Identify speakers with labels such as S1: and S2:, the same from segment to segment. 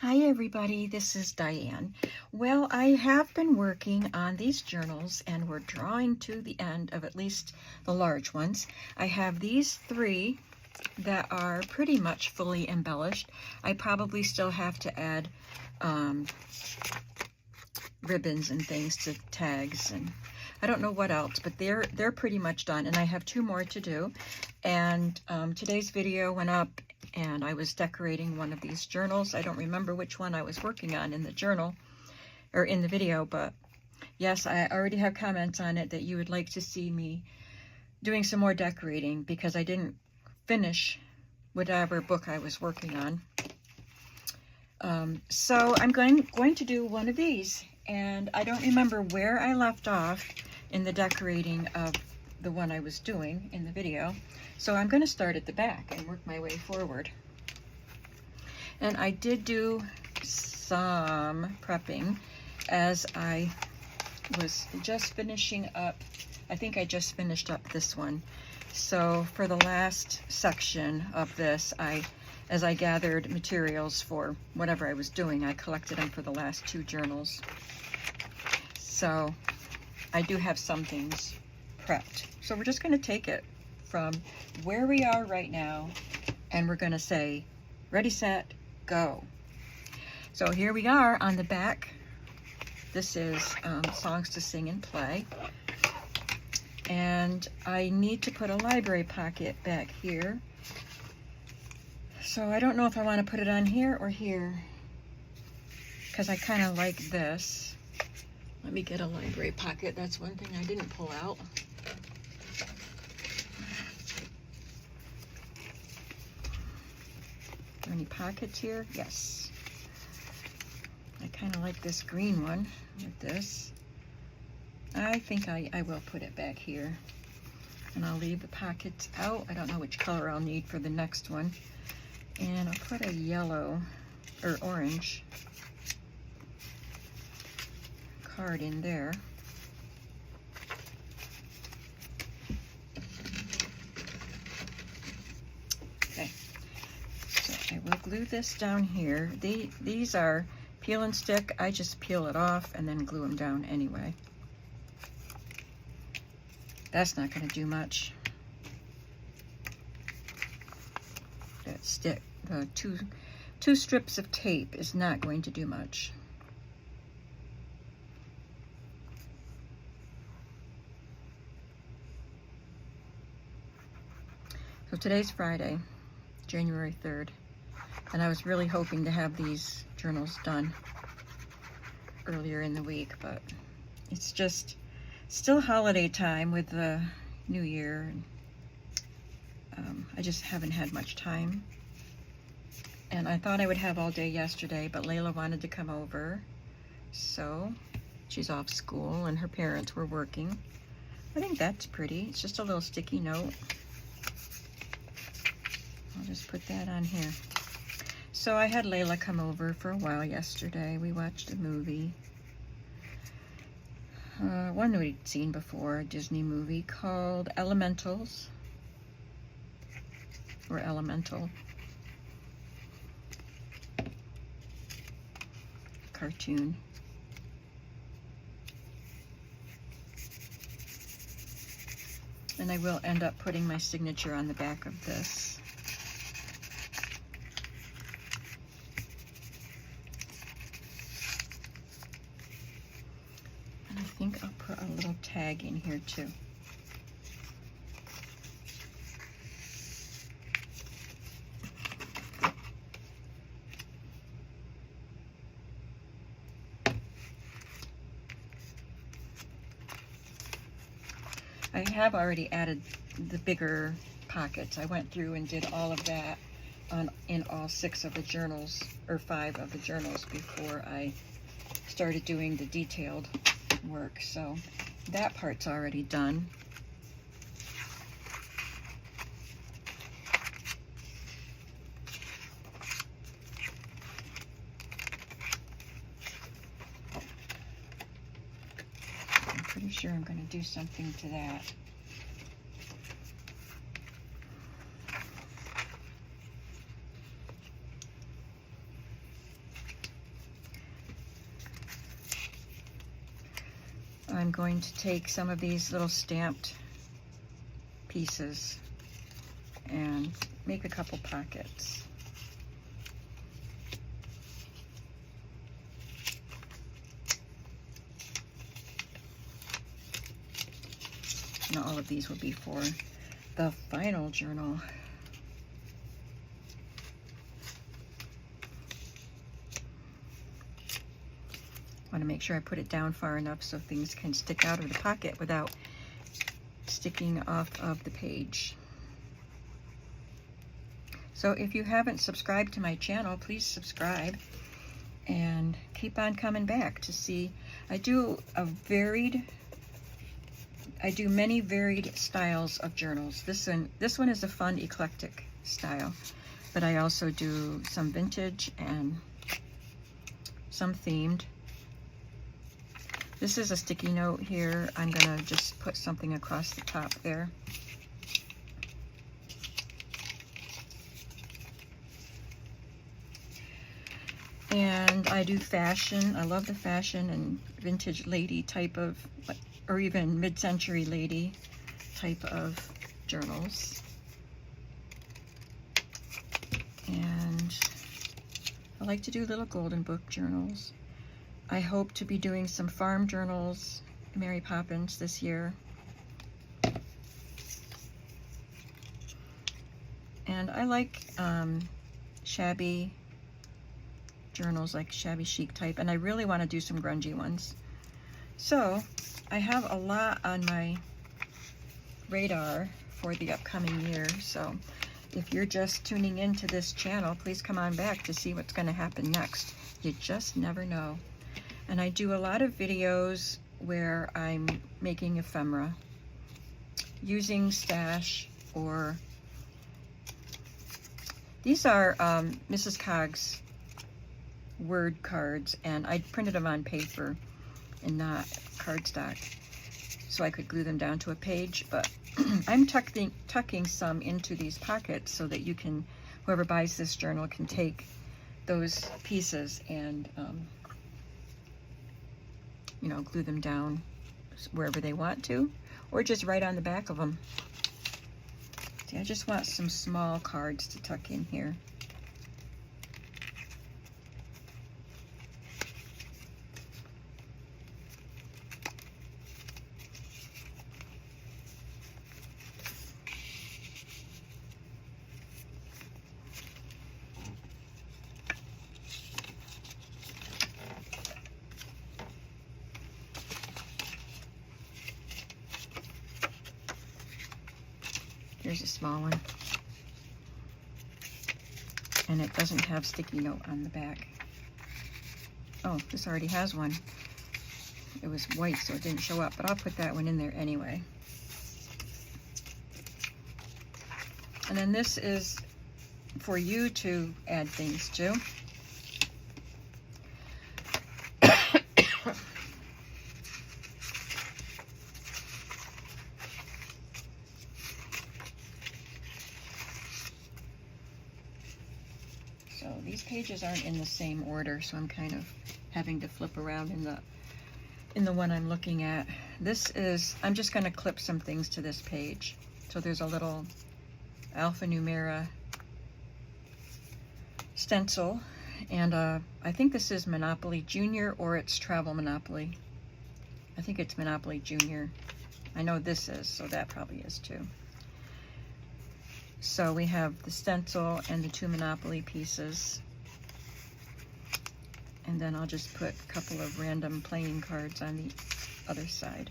S1: Hi everybody, this is Diane. Well, I have been working on these journals and we're drawing to the end of at least the large ones. I have these three that are pretty much fully embellished. I probably still have to add ribbons and things to tags, and I don't know what else, but they're pretty much done, and I have two more to do. And today's video went up and I was decorating one of these journals. I don't remember which one I was working on in the journal or in the video, but yes, I already have comments on it that you would like to see me doing some more decorating because I didn't finish whatever book I was working on. So I'm going to do one of these, and I don't remember where I left off in the decorating of the one I was doing in the video. So I'm going to start at the back and work my way forward. And I did do some prepping as I was just finishing up. I think I just finished up this one. So for the last section of this, as I gathered materials for whatever I was doing, I collected them for the last two journals. So I do have some things prepped. So we're just going to take it from where we are right now, and we're going to say, ready, set, go. So here we are on the back. This is Songs to Sing and Play. And I need to put a library pocket back here. So I don't know if I want to put it on here or here, because I kind of like this. Let me get a library pocket. That's one thing I didn't pull out. Are there any pockets here? Yes. I kind of like this green one with this. I think I will put it back here. And I'll leave the pockets out. I don't know which color I'll need for the next one. And I'll put a yellow or orange card in there. Okay, so I will glue this down here. These are peel and stick. I just peel it off and then glue them down anyway. That's not going to do much. That stick, the two strips of tape is not going to do much. So today's Friday, January 3rd, and I was really hoping to have these journals done earlier in the week, but it's just still holiday time with the new year. I just haven't had much time. And I thought I would have all day yesterday, but Layla wanted to come over. So she's off school and her parents were working. I think that's pretty. It's just a little sticky note. I'll just put that on here. So I had Layla come over for a while yesterday. We watched a movie. One that we'd seen before, a Disney movie called Elementals. Or Elemental. Cartoon. And I will end up putting my signature on the back of this. And I think I'll put a little tag in here too. I have already added the bigger pockets. I went through and did all of that in all 6 of the journals, or 5 of the journals, before I started doing the detailed work. So that part's already done. I'm pretty sure I'm going to do something to that. I'm going to take some of these little stamped pieces and make a couple pockets. Now all of these will be for the final journal. I want to make sure I put it down far enough so things can stick out of the pocket without sticking off of the page. So if you haven't subscribed to my channel, please subscribe and keep on coming back to see. I do many varied styles of journals. This one is a fun, eclectic style, but I also do some vintage and some themed. This is a sticky note here. I'm gonna just put something across the top there. And I do fashion. I love the fashion and vintage lady type of, or even mid-century lady type of journals. And I like to do little golden book journals. I hope to be doing some farm journals, Mary Poppins, this year. And I like shabby journals, like shabby chic type, and I really want to do some grungy ones. So I have a lot on my radar for the upcoming year. So if you're just tuning into this channel, please come on back to see what's going to happen next. You just never know. And I do a lot of videos where I'm making ephemera using stash, or these are Mrs. Cog's word cards, and I printed them on paper and not cardstock so I could glue them down to a page. But I'm tucking some into these pockets so that you can, whoever buys this journal can take those pieces and you know, glue them down wherever they want to, or just right on the back of them. See, I just want some small cards to tuck in here. Here's a small one. And it doesn't have sticky note on the back. Oh, this already has one. It was white, so it didn't show up, but I'll put that one in there anyway. And then this is for you to add things to. So these pages aren't in the same order, so I'm kind of having to flip around in the one I'm looking at. This is, I'm just going to clip some things to this page. So there's a little alphanumera stencil, and I think this is Monopoly Junior, or it's Travel Monopoly. I think it's Monopoly Junior. I know this is, so that probably is too. So we have the stencil and the two Monopoly pieces. And then I'll just put a couple of random playing cards on the other side.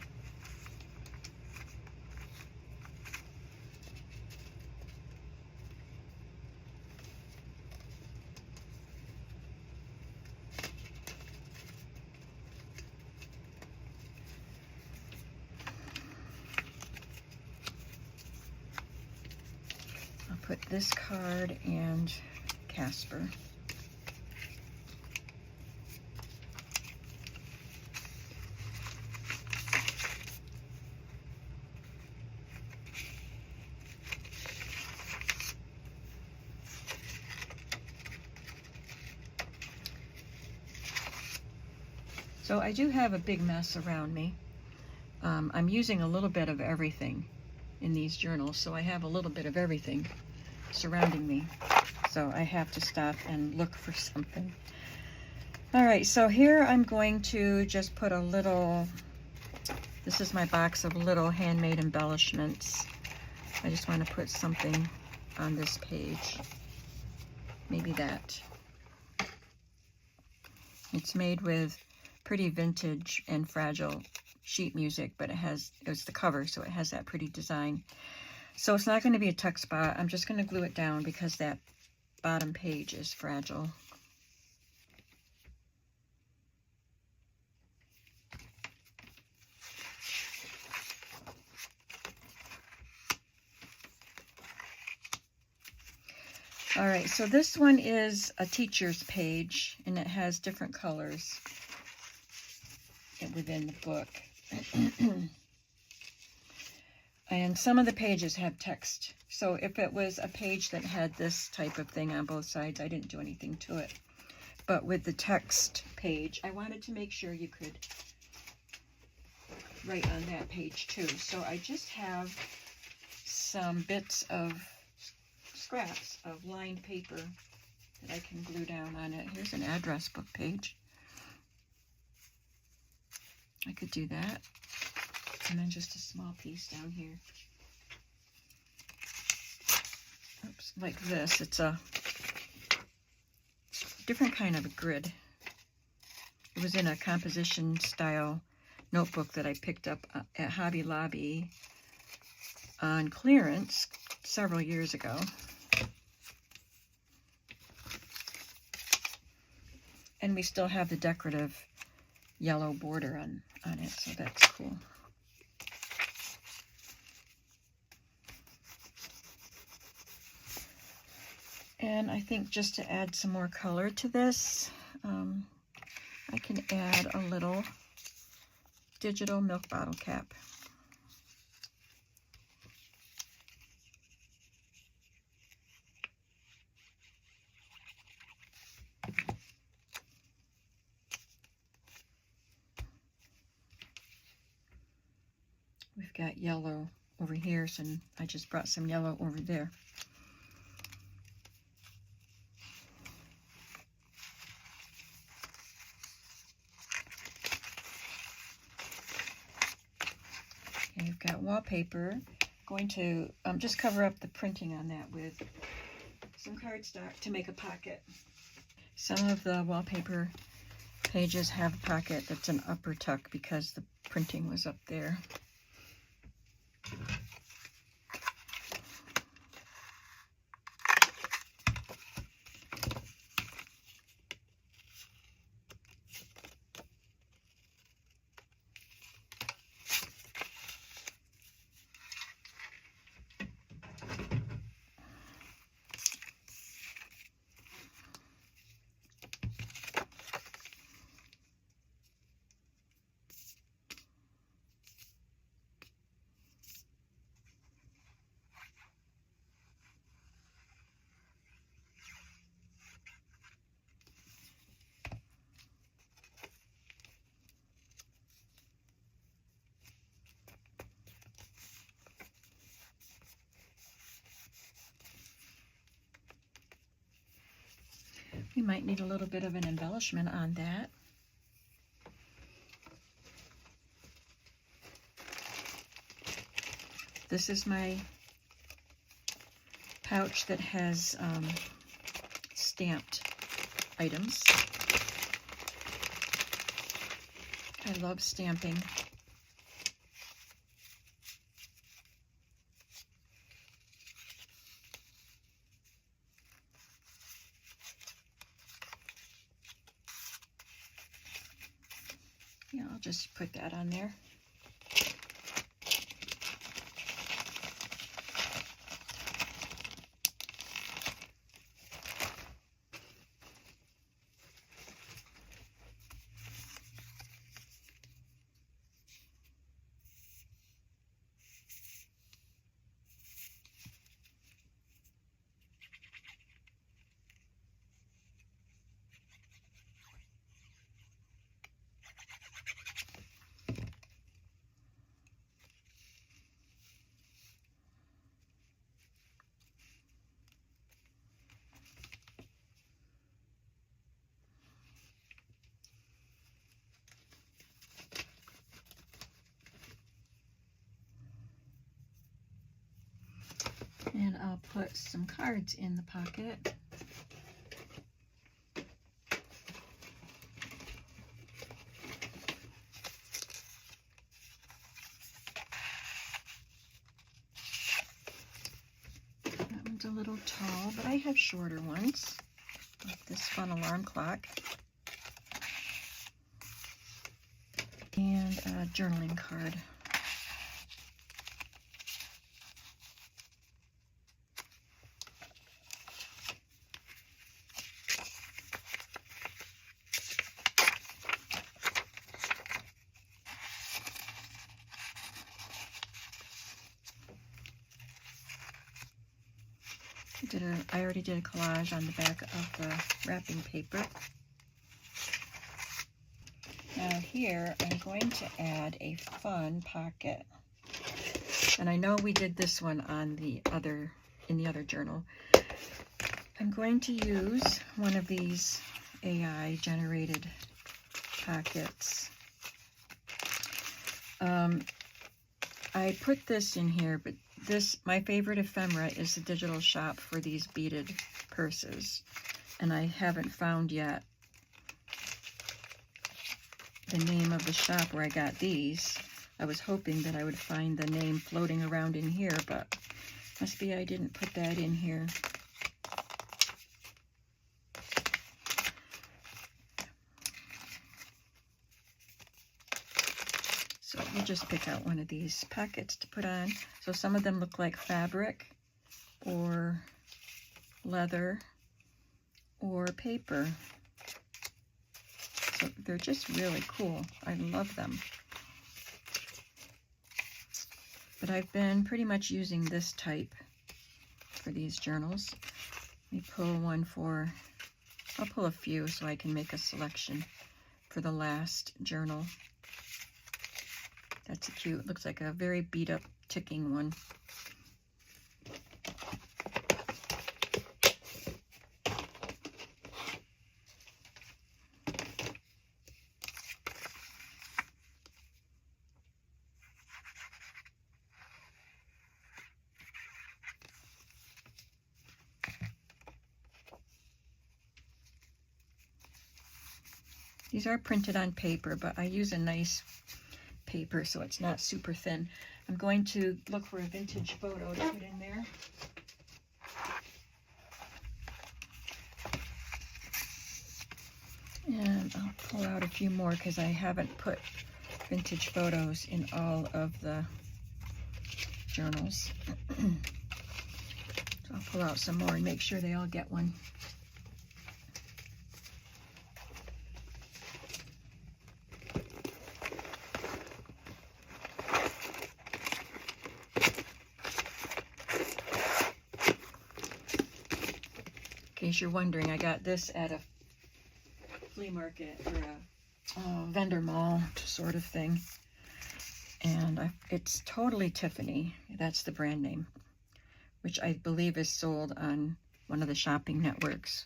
S1: Put this card and Casper. So I do have a big mess around me. I'm using a little bit of everything in these journals, so I have a little bit of everything surrounding me. So I have to stop and look for something. All right, so here I'm going to just put a little, this is my box of little handmade embellishments. I just want to put something on this page. Maybe that. It's made with pretty vintage and fragile sheet music, but it's the cover, so it has that pretty design. So it's not going to be a tuck spot. I'm just going to glue it down because that bottom page is fragile. All right, so this one is a teacher's page, and it has different colors within the book. And some of the pages have text. So if it was a page that had this type of thing on both sides, I didn't do anything to it. But with the text page, I wanted to make sure you could write on that page too. So I just have some bits of scraps of lined paper that I can glue down on it. Here's an address book page. I could do that. And then just a small piece down here. Oops, like this. It's a different kind of a grid. It was in a composition style notebook that I picked up at Hobby Lobby on clearance several years ago. And we still have the decorative yellow border on it, so that's cool. And I think just to add some more color to this, I can add a little digital milk bottle cap. We've got yellow over here, so I just brought some yellow over there. Okay, you've got wallpaper. Going to just cover up the printing on that with some cardstock to make a pocket. Some of the wallpaper pages have a pocket that's an upper tuck because the printing was up there. We might need a little bit of an embellishment on that. This is my pouch that has stamped items. I love stamping. Yeah, I'll just put that on there. And I'll put some cards in the pocket. That one's a little tall, but I have shorter ones, like this fun alarm clock. And a journaling card. I already did a collage on the back of the wrapping paper. Now here I'm going to add a fun pocket. And I know we did this one on in the other journal. I'm going to use one of these AI generated pockets. I put this in here, but my favorite ephemera is the digital shop for these beaded purses. And I haven't found yet the name of the shop where I got these. I was hoping that I would find the name floating around in here, but must be I didn't put that in here. So we'll just pick out one of these pockets to put on. So some of them look like fabric or leather or paper. So they're just really cool. I love them. But I've been pretty much using this type for these journals. Let me pull one I'll pull a few so I can make a selection for the last journal. That's a cute, looks like a very beat up ticking one. These are printed on paper, but I use a nice paper so it's not super thin. I'm going to look for a vintage photo to put in there. And I'll pull out a few more because I haven't put vintage photos in all of the journals. So I'll pull out some more and make sure they all get one. In case you're wondering, I got this at a flea market or a vendor mall sort of thing. And it's totally Tiffany. That's the brand name, which I believe is sold on one of the shopping networks,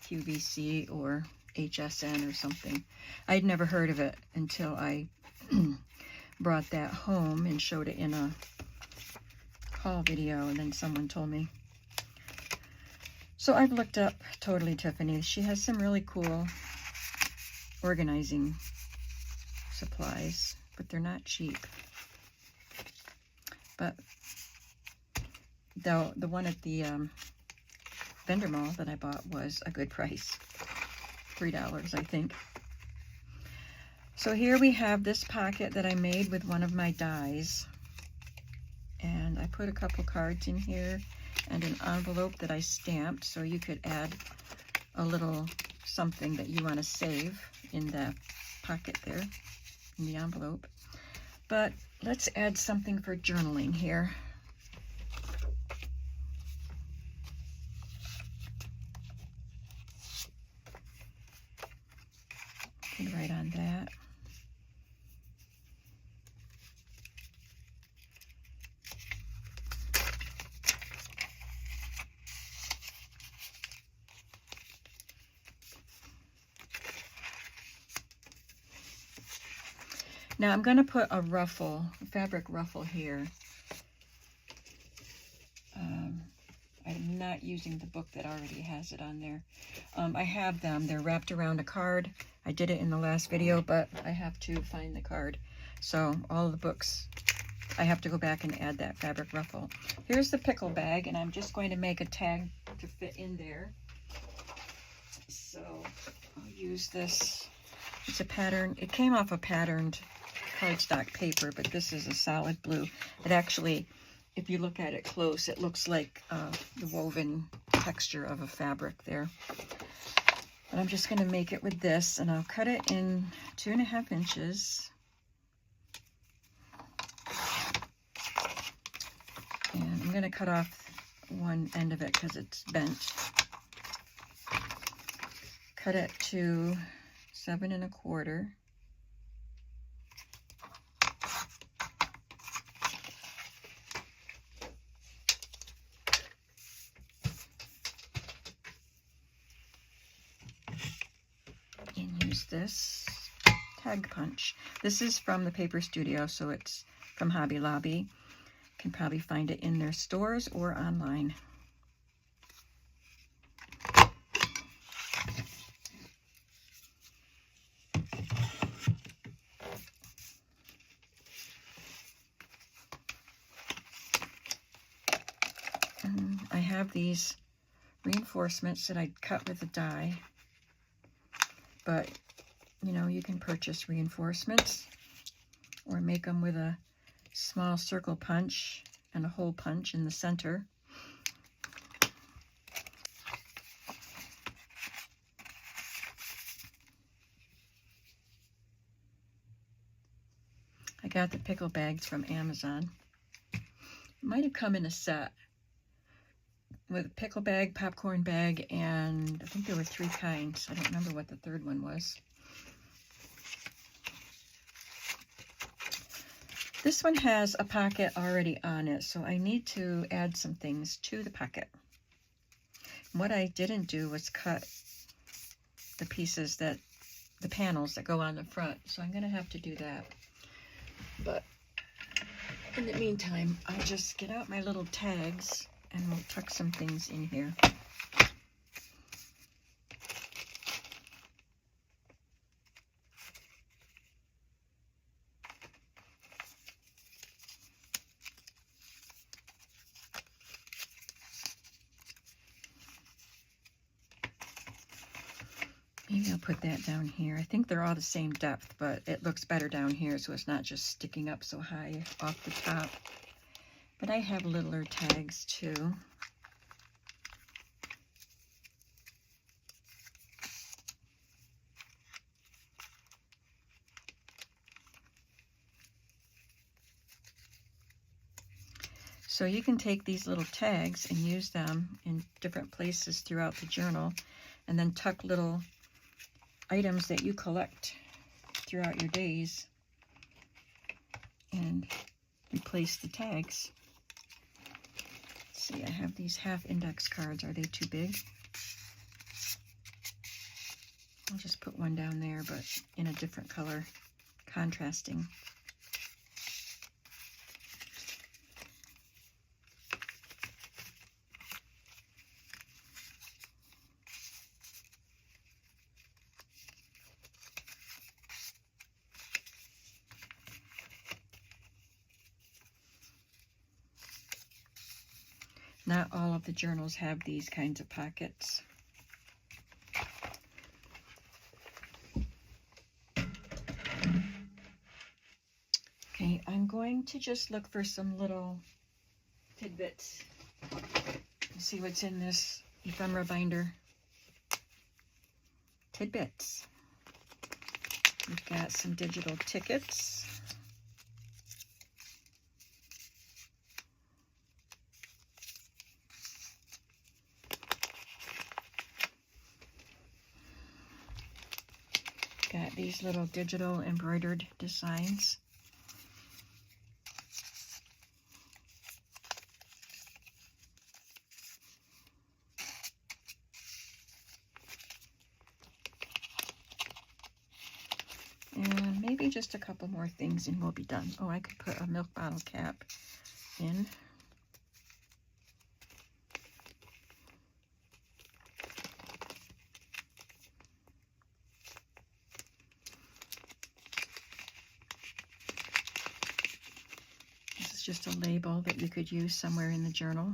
S1: QVC or HSN or something. I'd never heard of it until I brought that home and showed it in a haul video, and then someone told me. So I've looked up Totally Tiffany. She has some really cool organizing supplies, but they're not cheap. But though the one at the vendor mall that I bought was a good price, $3 I think. So here we have this pocket that I made with one of my dies, and I put a couple cards in here and an envelope that I stamped, so you could add a little something that you want to save in the pocket there, in the envelope. But let's add something for journaling here. Put right on that. Now I'm going to put a ruffle, a fabric ruffle here. using the book that already has it on there. I have them. They're wrapped around a card. I did it in the last video, but I have to find the card. So all the books, I have to go back and add that fabric ruffle. Here's the pickle bag, and I'm just going to make a tag to fit in there. So I'll use this. It's a pattern. It came off a patterned cardstock paper, but this is a solid blue. It actually, if you look at it close, it looks like the woven texture of a fabric there. But I'm just going to make it with this, and I'll cut it in 2.5 inches. And I'm going to cut off one end of it because it's bent. Cut it to 7 1/4. And use this tag punch. This is from the Paper Studio, so it's from Hobby Lobby. You can probably find it in their stores or online. I have these reinforcements that I cut with a die, but you know, you can purchase reinforcements or make them with a small circle punch and a hole punch in the center. I got the pickle bags from Amazon. It might have come in a set with a pickle bag, popcorn bag, and I think there were 3 kinds. I don't remember what the third one was. This one has a pocket already on it, so I need to add some things to the pocket. What I didn't do was cut the pieces that, the panels that go on the front, so I'm going to have to do that. But in the meantime, I'll just get out my little tags and we'll tuck some things in here. Maybe I'll put that down here. I think they're all the same depth, but it looks better down here so it's not just sticking up so high off the top. But I have littler tags too. So you can take these little tags and use them in different places throughout the journal, and then tuck little items that you collect throughout your days and replace the tags. See, I have these half index cards. Are they too big? I'll just put one down there, but in a different color, contrasting. Not all of the journals have these kinds of pockets. Okay, I'm going to just look for some little tidbits. See what's in this ephemera binder. Tidbits. We've got some digital tickets. Got these little digital embroidered designs. And maybe just a couple more things and we'll be done. Oh, I could put a milk bottle cap in. just a label that you could use somewhere in the journal.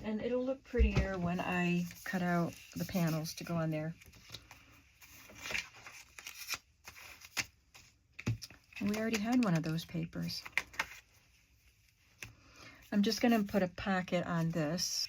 S1: And it'll look prettier when I cut out the panels to go on there. And we already had one of those papers. I'm just going to put a pocket on this.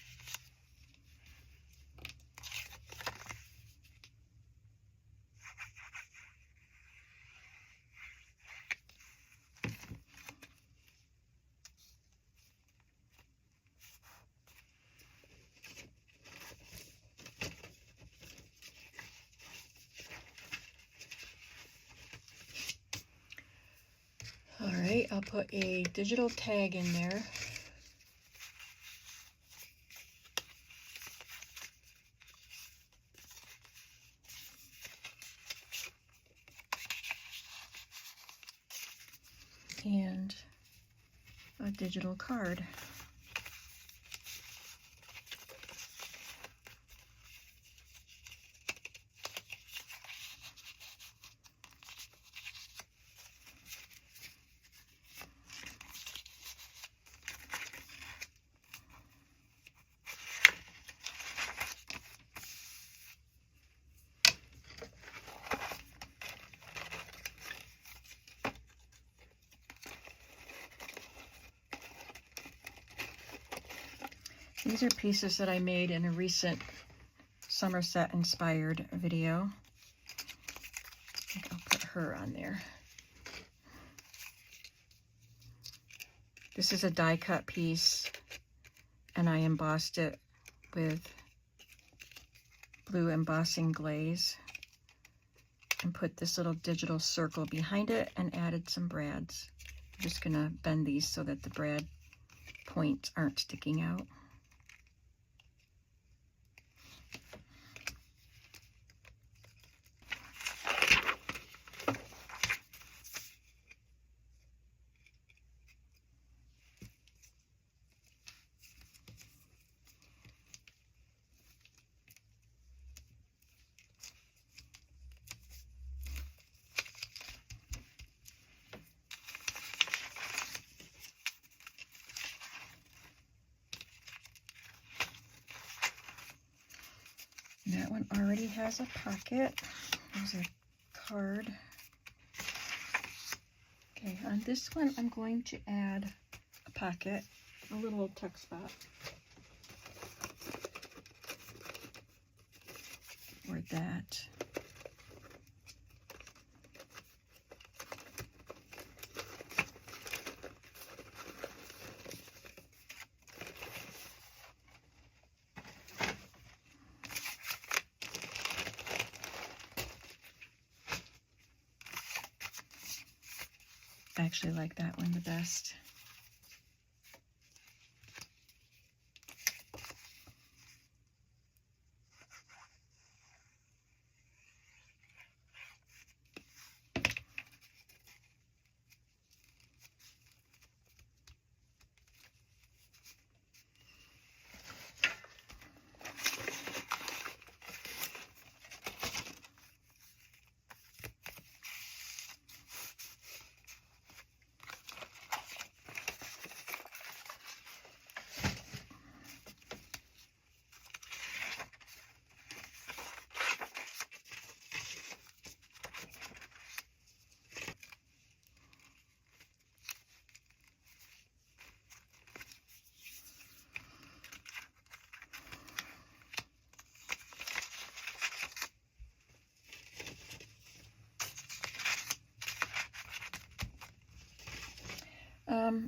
S1: All right, I'll put a digital tag in there. And a digital card. These are pieces that I made in a recent Somerset inspired video. I think I'll put her on there. This is a die cut piece, and I embossed it with blue embossing glaze and put this little digital circle behind it and added some brads. I'm just gonna bend these so that the brad points aren't sticking out. That one already has a pocket. There's a card. Okay, on this one, I'm going to add a pocket, a little tuck spot. Or that. I actually like that one the best.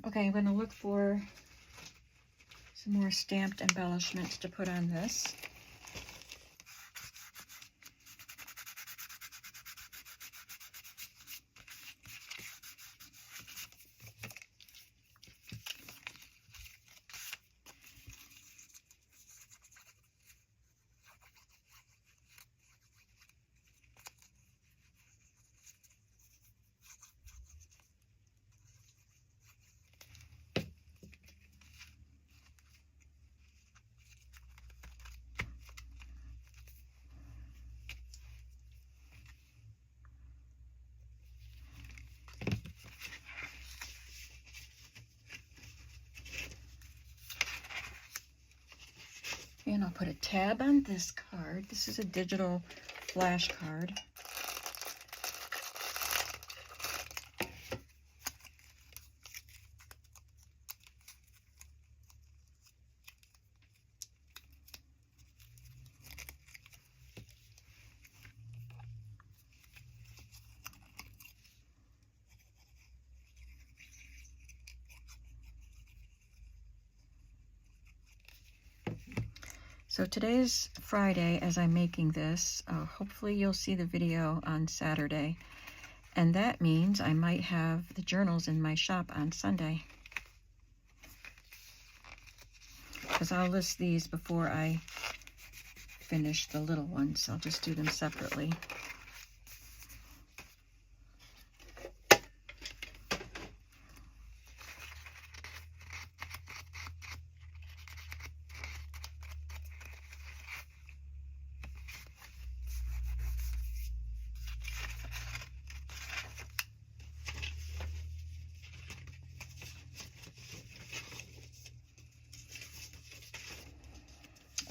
S1: Okay, I'm going to look for some more stamped embellishments to put on this. put a tab on this card. This is a digital flash card. So today's Friday as I'm making this. Hopefully you'll see the video on Saturday. And that means I might have the journals in my shop on Sunday. Because I'll list these before I finish the little ones. I'll just do them separately.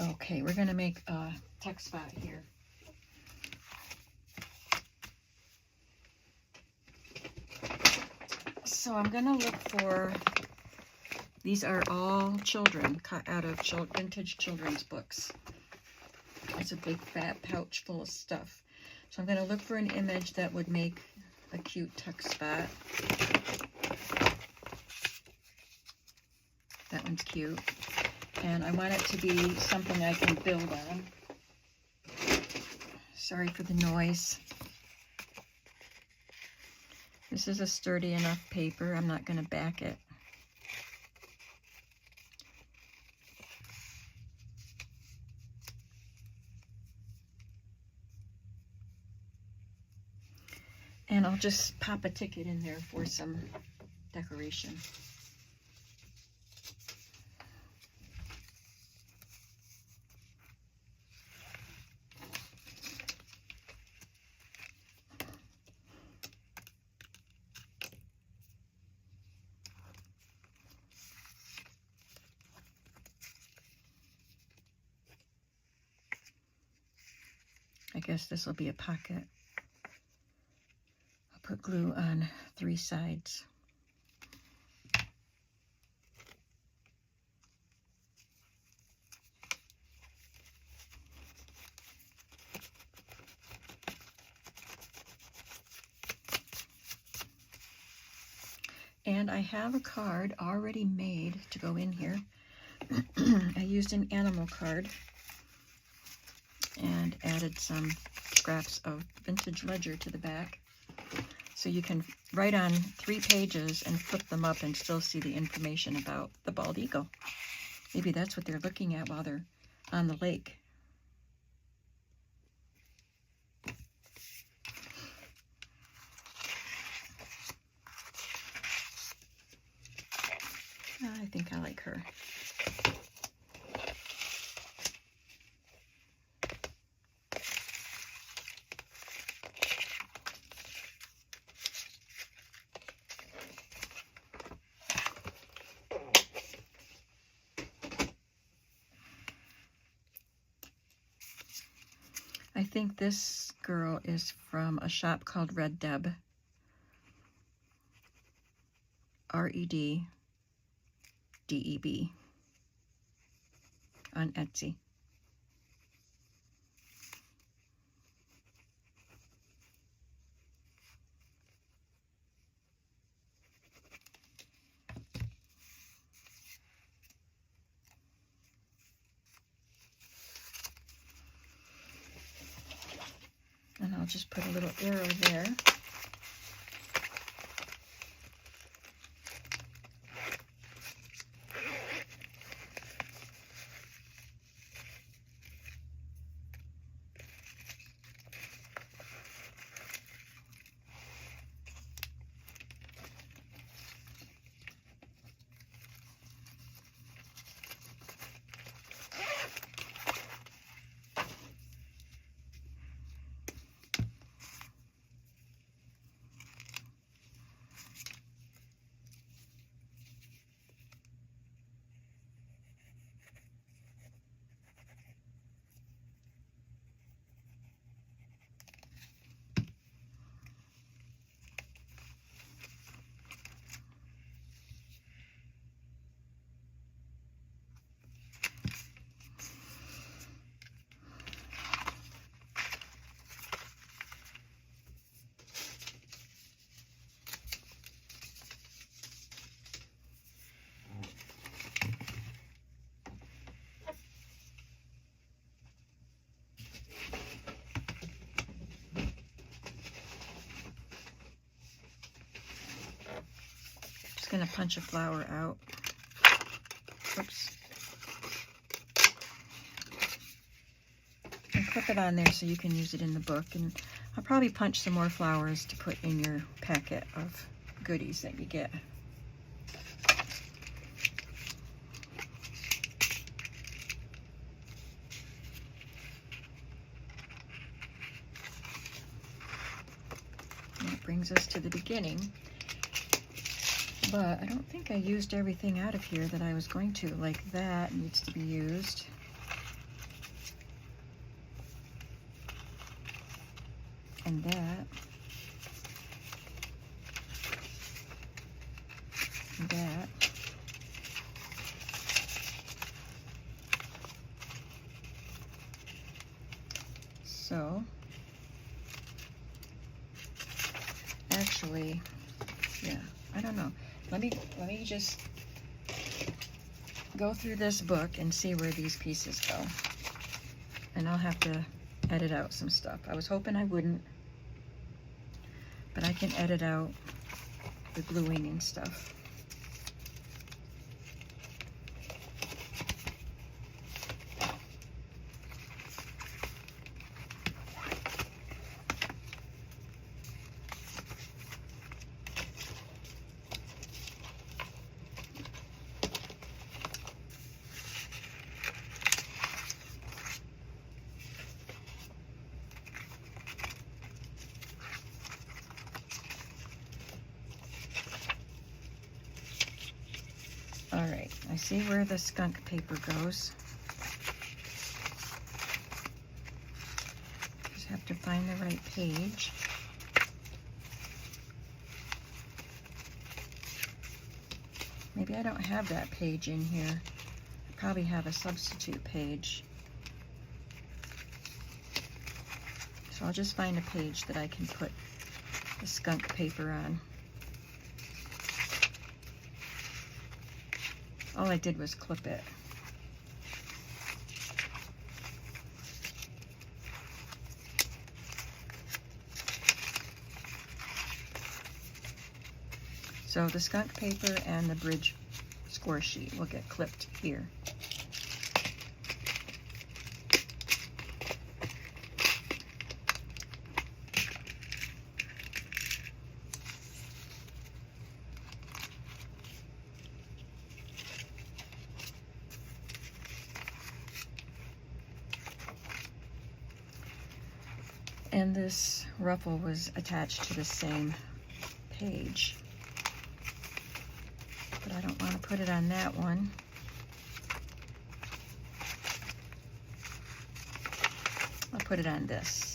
S1: Okay, we're going to make a text spot here. So I'm going to look for, these are all children cut out of vintage children's books. It's a big fat pouch full of stuff. So I'm going to look for an image that would make a cute text spot. That one's cute. And I want it to be something I can build on. Sorry for the noise. This is a sturdy enough paper. I'm not going to back it. And I'll just pop a ticket in there for some decoration. I guess this will be a pocket. I'll put glue on 3 sides. And I have a card already made to go in here. I used an animal card and added some scraps of vintage ledger to the back. So you can write on 3 pages and flip them up and still see the information about the bald eagle. Maybe that's what they're looking at while they're on the lake. I think I like her. I think this girl is from a shop called Red Deb. R-E-D-D-E-B on Etsy. And I'll just put a little arrow there. going to punch a flower out. Oops. And clip it on there so you can use it in the book. And I'll probably punch some more flowers to put in your packet of goodies that you get. That brings us to the beginning. But I don't think I used everything out of here that I was going to. Like that needs to be used. And that. And that. So, actually, yeah, I don't know. Let me just go through this book and see where these pieces go. And I'll have to edit out some stuff. I was hoping I wouldn't, but I can edit out the gluing and stuff. All right, I see where the skunk paper goes. Just have to find the right page. Maybe I don't have that page in here. I probably have a substitute page. So I'll just find a page that I can put the skunk paper on. All I did was clip it. So the skunk paper and the bridge score sheet will get clipped here. And this ruffle was attached to the same page. But I don't want to put it on that one. I'll put it on this.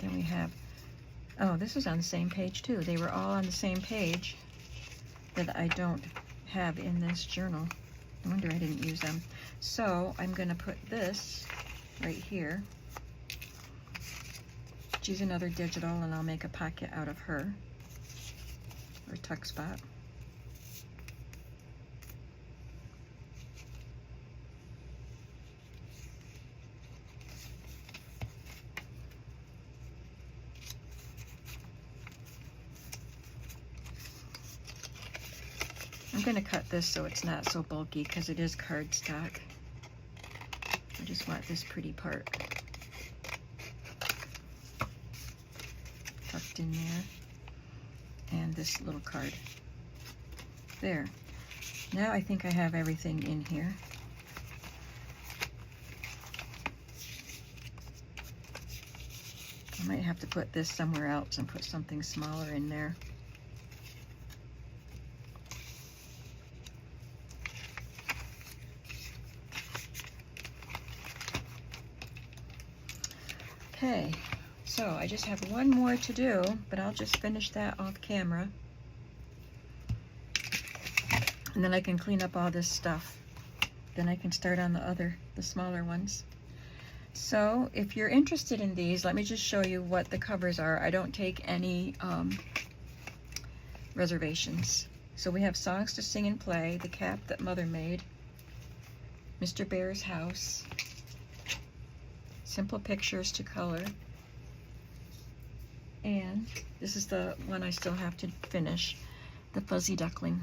S1: Then we have, oh, this is on the same page too. They were all on the same page that I don't have in this journal. No wonder I didn't use them. So I'm going to put this right here. She's another digital, and I'll make a pocket out of her, or tuck spot. I'm going to cut this so it's not so bulky because it is cardstock. I just want this pretty part tucked in there, and this little card. There. Now I think I have everything in here. I might have to put this somewhere else and put something smaller in there. Okay, so I just have one more to do, but I'll just finish that off camera. And then I can clean up all this stuff. Then I can start on the smaller ones. So if you're interested in these, let me just show you what the covers are. I don't take any reservations. So we have Songs to Sing and Play, the cap that Mother made, Mr. Bear's House, Simple Pictures to Color, and this is the one I still have to finish, the Fuzzy Duckling.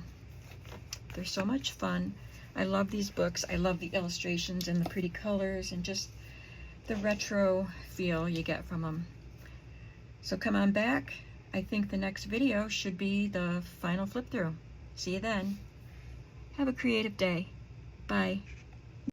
S1: They're so much fun. I love these books. I love the illustrations and the pretty colors and just the retro feel you get from them. So come on back. I think the next video should be the final flip through. See you then. Have a creative day. Bye.